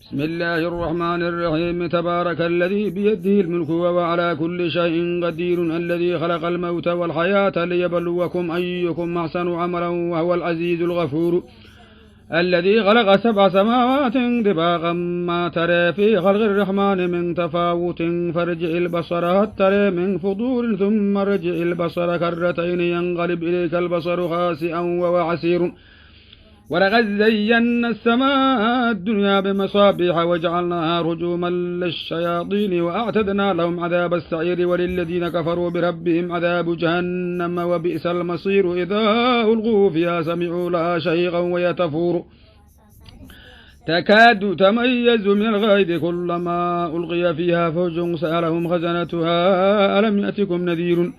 بسم الله الرحمن الرحيم. تبارك الذي بيده الملك وهو على كل شيء قدير، الذي خلق الموت والحياة ليبلوكم أيكم أحسن عملا وهو العزيز الغفور، الذي خلق 7 سماوات طباقا ما ترى في خلق الرحمن من تفاوت فارجع البصر هل ترى من فضول ثم ارجع البصر كرتين ينقلب إليك البصر خاسئا وهو حسير، ولقد زينا السماء الدنيا بمصابيح وجعلناها رجوما للشياطين وأعتدنا لهم عذاب السعير، وللذين كفروا بربهم عذاب جهنم وبئس المصير. إذا ألقوا فيها سمعوا لها شهيقا ويتفور تكاد تميز من الغيظ كلما ألقي فيها فوج سألهم خزنتها ألم يأتكم نذير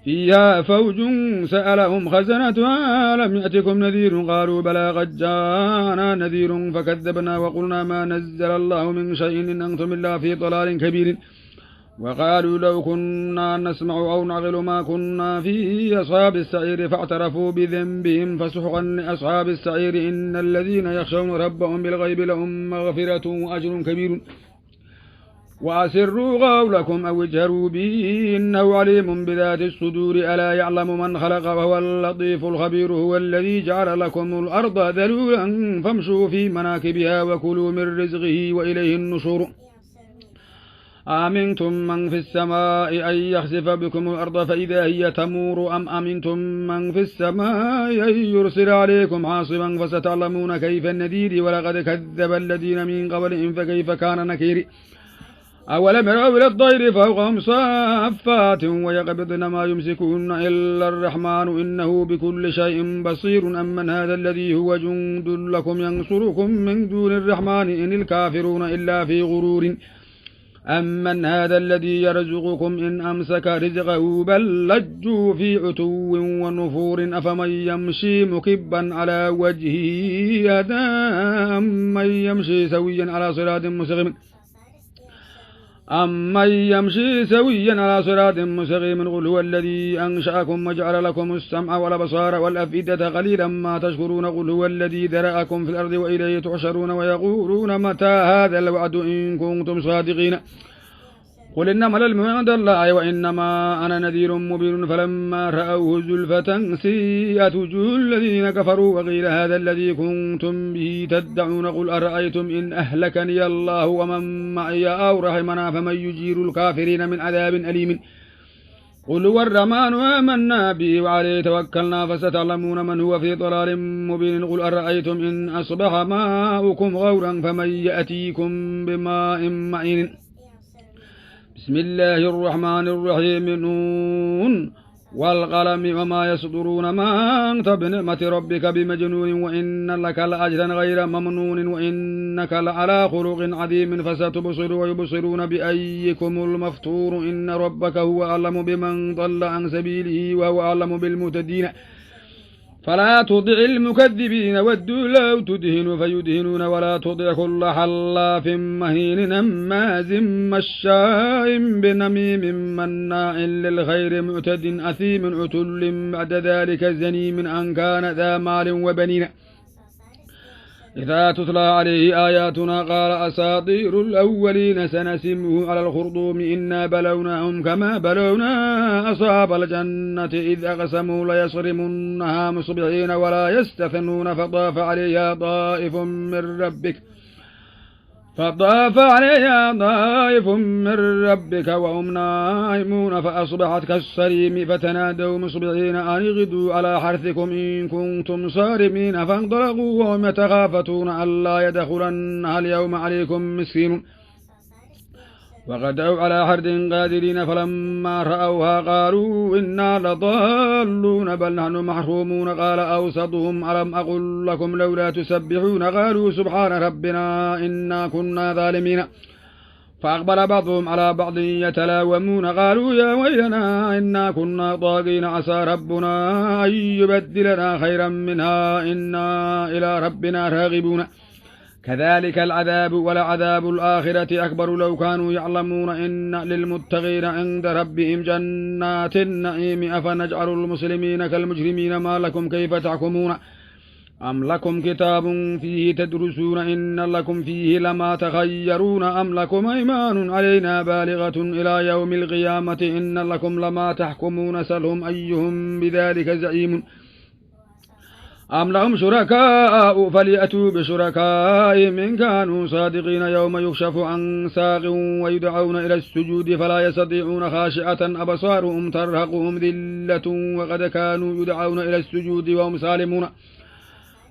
فيها فوج سألهم خزنتها ألم يأتكم نذير قالوا بلى قد جاءنا نذير فكذبنا وقلنا ما نزل الله من شيء إن أنتم إلا في ضلال كبير، وقالوا لو كنا نسمع أو نعقل ما كنا في أصحاب السعير فاعترفوا بذنبهم فسحقا لأصحاب السعير. إن الذين يخشون ربهم بالغيب لهم مغفرة وأجر كبير، وأسروا قولكم أو اجهروا به إنه عليم بذات الصدور. ألا يعلم من خلق وهو اللطيف الخبير. هو الذي جعل لكم الأرض ذلولا فامشوا في مناكبها وكلوا من رزقه وإليه النشور. أأمنتم من في السماء أن يخسف بكم الأرض فإذا هي تمور أم أمنتم من في السماء أن يرسل عليكم حاصبا فستعلمون كيف النذير. ولقد كذب الذين من قبلهم فكيف كان نكير. أولم يروا إلى الطير فوقهم صافات ويقبضن ما يمسكون إلا الرحمن إنه بكل شيء بصير. أمن هذا الذي هو جند لكم ينصركم من دون الرحمن إن الكافرون إلا في غرور. أمن هذا الذي يرزقكم إن أمسك رزقه بل لجوا في عتو ونفور. أفمن يمشي مكبا على وجهه أهدى أمن يمشي سويا على صراط مستقيم أمن يمشي سويا على صراط مستقيم. قل هو الذي أنشأكم وجعل لكم السمع والأبصار والأفئدة قليلا ما تشكرون. قل هو الذي ذرأكم في الأرض وإليه تحشرون ويقولون متى هذا الوعد إن كنتم صادقين. قل إنما العلم عند الله وإنما أنا نذير مبين. فلما رأوه زلفة سيئت وجوه الذين كفروا وقيل هذا الذي كنتم به تدعون. قل أرأيتم إن أهلكني الله ومن معي أو رحمنا فمن يجير الكافرين من عذاب أليم. قل هو الرحمن آمنا به وعليه توكلنا فستعلمون من هو في ضلال مبين. قل أرأيتم إن أصبح ماؤكم غورا فمن يأتيكم بماء معين. بسم الله الرحمن الرحيم. نون والقلم وما يسطرون ما أنت بنعمة ربك بمجنون وإن لك لأجرا غير ممنون وإنك لعلى خلق عظيم. فستبصر ويبصرون بأيكم المفتور. إن ربك هو أعلم بمن ضل عن سبيله وهو أعلم بالمهتدين. فلا تطع المكذبين ودوا لو تدهن فيدهنون ولا تطع كل حلاف مهين هماز مشاء بنميم مناع للخير معتد أثيم عتل بعد ذلك زنيم أن كان ذا مال وبنين. إذا تتلى عليه آياتنا قال أساطير الأولين سنسمه على الخرطوم إنا بلوناهم كما بلونا أصحاب الجنة إذ أقسموا ليصرمنها مصبحين ولا يستثنون فطاف عليها طائف من ربك وهم نائمون فأصبحت كالصريم فتنادوا مصبحين أن اغدوا على حرثكم إن كنتم صارمين. فانطلقوا وهم يتخافتون ألا يدخلنها اليوم عليكم مسكين وغدوا على حرد قادرين. فلما رأوها قالوا إنا لضالون بل نحن محرومون. قال أوسطهم ألم أقل لكم لولا تسبحون قالوا سبحان ربنا إنا كنا ظالمين. فأقبل بعضهم على بعض يتلاومون قالوا يا ويلنا إنا كنا طاغين عسى ربنا أن يبدلنا خيرا منها إنا إلى ربنا راغبون. كذلك العذاب ولعذاب الآخرة أكبر لو كانوا يعلمون. إن للمتقين عند ربهم جنات النعيم. أفنجعل المسلمين كالمجرمين ما لكم كيف تحكمون. أم لكم كتاب فيه تدرسون إن لكم فيه لما تخيرون أم لكم أيمان علينا بالغة إلى يوم القيامة إن لكم لما تحكمون سلهم أيهم بذلك زعيم أم لهم شركاء فليأتوا بشركائهم إن كانوا صادقين يوم يكشف عن ساق ويدعون إلى السجود فلا يستطيعون خاشعة أبصارهم ترهقهم ذلة وقد كانوا يدعون إلى السجود وهم سالمون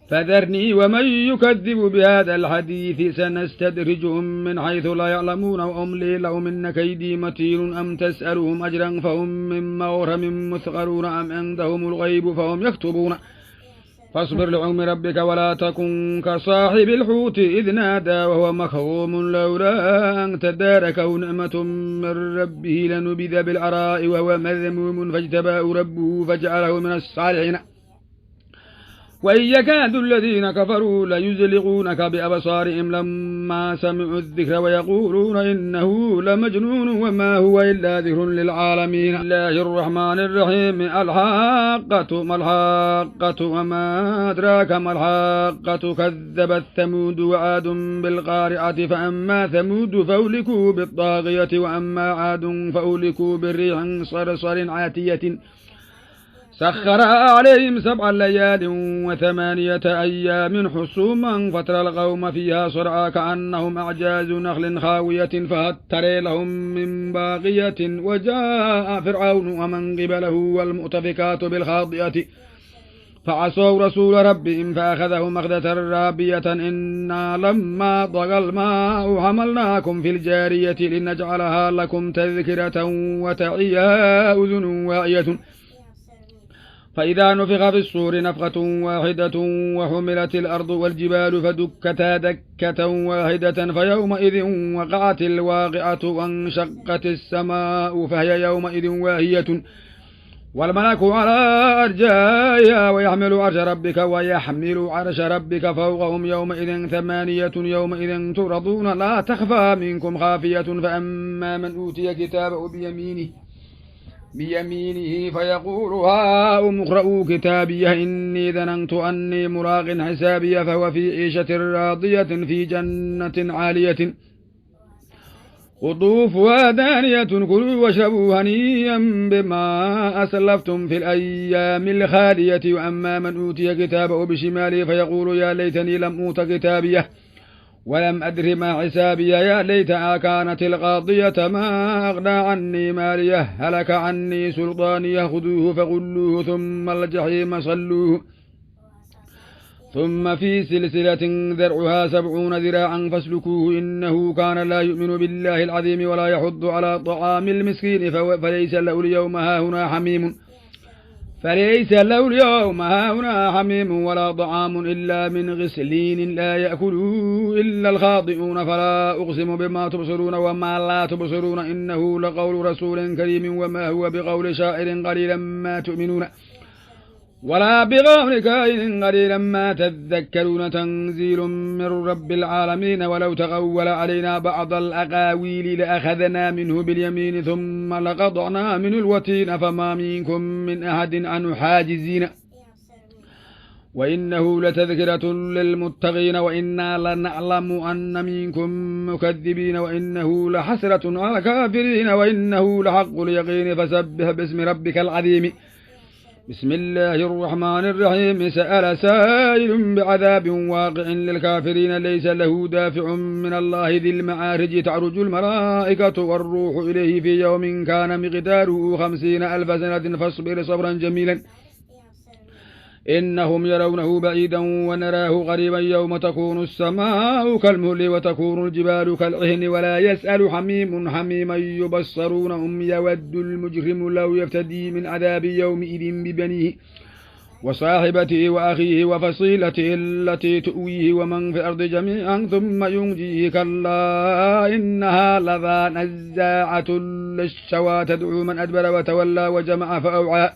فذرني ومن يكذب بهذا الحديث سنستدرجهم من حيث لا يعلمون وأملي لهم إن كيدي متين أم تسألهم أجرا فهم من مغرم مثقلون أم عندهم الغيب فهم يكتبون فاصبر لحكم ربك ولا تكن كصاحب الحوت إذ نادى وهو مكظوم لولا أن تداركه نعمة من ربه لنبذ بالعراء وهو مذموم فاجتباه ربه فجعله من الصالحين وإن يكاد الذين كفروا ليزلقونك بأبصارهم لما سمعوا الذكر ويقولون إنه لمجنون وما هو إلا ذكر للعالمين الله الرحمن الرحيم الحاقة ما الحاقة وما أدراك ما الحاقة كذبت ثمود وعاد بالقارعة فأما ثمود فأهلكوا بالطاغية وأما عاد فأهلكوا بالريح صرصر عاتية سخرها عليهم 7 ليال و8 أيام حسوما فترى القوم فيها صرعى كأنهم أعجاز نخل خاوية فهل ترى لهم من باقية وجاء فرعون ومن قبله والمؤتفكات بالخاطئة فعصوا رسول ربهم فأخذهم أخذة رابية إنا لما طغى الماء حملناكم في الجارية لنجعلها لكم تذكرة وتعيها أذن واعية فإذا نفخ في الصور نفخة واحدة وحملت الأرض والجبال فدكتا دكة واحدة فيومئذ وقعت الواقعة وانشقت السماء فهي يومئذ واهية والملك على أرجائها ويحمل عرش ربك فوقهم يومئذ 8 يومئذ ترضون لا تخفى منكم خافية فأما من أوتي كتابه بيمينه فيقول هاؤم اقرءوا كتابيه إني ظننت أني ملاق حسابيه فهو في عيشة راضية في جنة عالية قطوفها دانية كلوا واشربوا هنيئا بما أسلفتم في الأيام الخالية وأما من أوتي كتابه بشماله فيقول يا ليتني لم أوت كتابيه ولم أدر ما حسابيه يا ليتها كانت القاضية ما أغنى عني ماليه هلك عني سلطانيه خذوه فغلوه ثم الجحيم صلوه ثم في سلسلة ذرعها 70 ذراعا فاسلكوه إنه كان لا يؤمن بالله العظيم ولا يحض على طعام المسكين فليس له اليوم هاهنا حميم ولا طعام إلا من غسلين لا يأكله إلا الخاطئون فلا أقسم بما تبصرون وما لا تبصرون إنه لقول رسول كريم وما هو بقول شاعر قليلا ما تؤمنون ولا بقول كاهن قليلا ما تذكرون تنزيل من رب العالمين ولو تقول علينا بعض الأقاويل لأخذنا منه باليمين ثم لقطعنا منه الوتين فما منكم من أحد عنه حاجزين وإنه لتذكرة للمتقين وإنا لنعلم أن منكم مكذبين وإنه لحسرة على الكافرين وإنه لحق اليقين فسبح باسم ربك العظيم بسم الله الرحمن الرحيم سأل سائل بعذاب واقع للكافرين ليس له دافع من الله ذي المعارج تعرج الملائكة والروح إليه في يوم كان مقداره 50,000 سنة فاصبر صبرا جميلا إنهم يرونه بعيدا ونراه قريبا يوم تكون السماء كالمهل وتكون الجبال كالعهن ولا يسأل حميم حميما يبصرونهم يود المجرم لو يفتدي من عذاب يومئذ ببنيه وصاحبته وأخيه وفصيلته التي تؤويه ومن في الأرض جميعا ثم ينجيه كلا إنها لظى نزاعة للشوى تدعو من أدبر وتولى وجمع فأوعى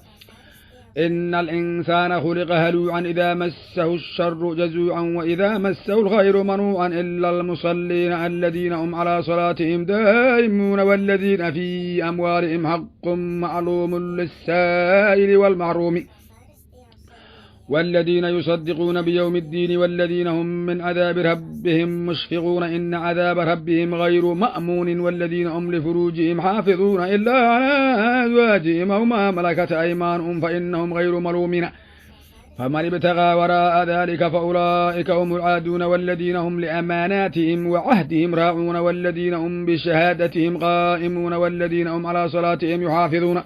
إن الإنسان خلق هلوعا إذا مسه الشر جزوعا وإذا مسه الخير منوعا إلا المصلين الذين هم على صلاتهم دائمون والذين في أموالهم حق معلوم للسائل والمحروم والذين يصدقون بيوم الدين والذين هم من عذاب ربهم مشفقون إن عذاب ربهم غير مأمون والذين هم لفروجهم حافظون إلا على أزواجهم أو ما ملكت أيمانهم فإنهم غير ملومين فمن ابتغى وراء ذلك فأولئك هم العادون والذين هم لأماناتهم وعهدهم راعون والذين هم بشهادتهم قائمون والذين هم على صلاتهم يحافظون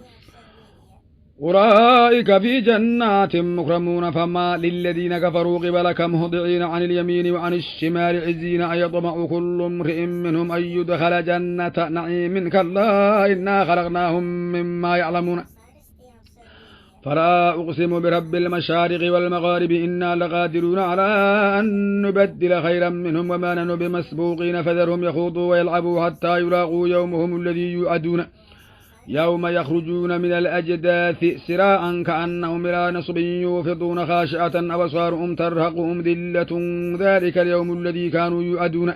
أولئك في جنات مكرمون فما للذين كفروا قبلك مهطعين عن اليمين وعن الشمال عزين أيطمع كل امرئ منهم أن يدخل جنة نعيم كلا إنا خلقناهم مما يعلمون فلا أقسم برب المشارق والمغارب إنا لقادرون على أن نبدل خيرا منهم وما نحن بمسبوقين فذرهم يخوضوا ويلعبوا حتى يلاقوا يومهم الذي يوعدون يوم يخرجون من الأجداث سراعا كأنهم إلى نصب يوفضون خاشعة أبصارهم ترهقهم ذلة ذلك اليوم الذي كانوا يوعدون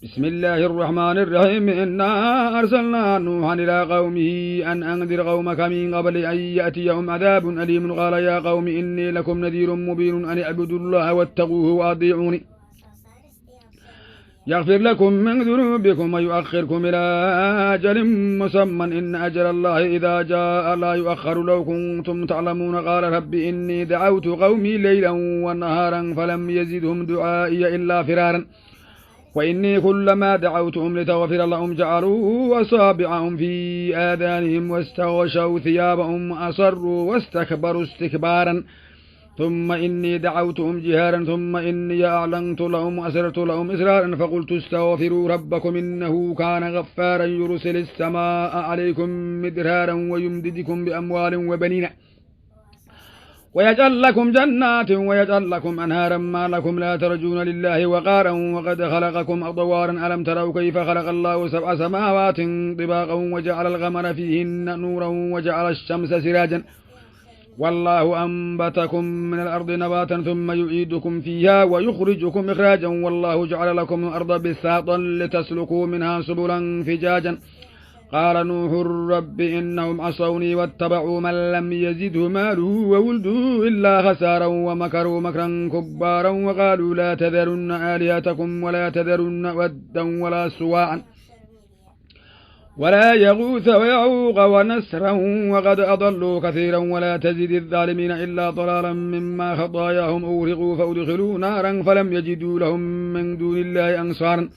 بسم الله الرحمن الرحيم إنا أرسلنا نوحا إلى قومه أن أنذر قومك من قبل أن يأتيهم عذاب أليم قال يا قوم إني لكم نذير مبين أن اعبدوا الله واتقوه وأطيعوني يغفر لكم من ذنوبكم ويؤخركم إلى أجل مسمى إن أجل الله إذا جاء لا يؤخر لو كنتم تعلمون قال رب إني دعوت قومي ليلا ونهارا فلم يزدهم دعائي إلا فرارا وإني كلما دعوتهم لتغفر لهم جعلوا أصابعهم في آذانهم واستغشوا ثيابهم وأصروا واستكبروا استكبارا ثم إني دعوتهم جهارا ثم إني أعلنت لهم وأسررت لهم إسرارا فقلت استغفروا ربكم إنه كان غفارا يرسل السماء عليكم مدرارا ويمددكم بأموال وبنين ويجعل لكم جنات ويجعل لكم أنهارا ما لكم لا ترجون لله وقارا وقد خلقكم أطوارا ألم تروا كيف خلق الله 7 سماوات طباقا وجعل القمر فيهن نورا وجعل الشمس سراجا والله أنبتكم من الأرض نباتا ثم يعيدكم فيها ويخرجكم إخراجا والله جعل لكم الأرض بساطا لتسلكوا منها سبلا فجاجا قال نوح رب إنهم عصوني واتبعوا من لم يزده ماله وولده إلا خسارا ومكروا مكرا كبارا وقالوا لا تذرن آلهتكم ولا تذرن ودا ولا سواعا ولا يغوث ويعوق ونسرا وقد أضلوا كثيرا ولا تزد الظالمين إلا ضلالا مما خطاياهم أغرقوا فأدخلوا نارا فلم يجدوا لهم من دون الله أنصارا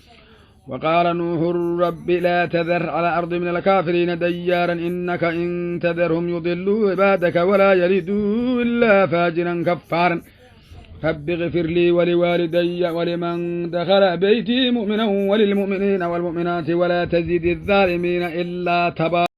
وقال نوح رب لا تذر على الأرض من الكافرين ديارا إنك إن تذرهم يضلوا عبادك ولا يلدوا إلا فاجرا كفارا رب اغفر لي ولوالدي ولمن دخل بيتي مؤمنا وللمؤمنين والمؤمنات ولا تزد الظالمين إلا تبارا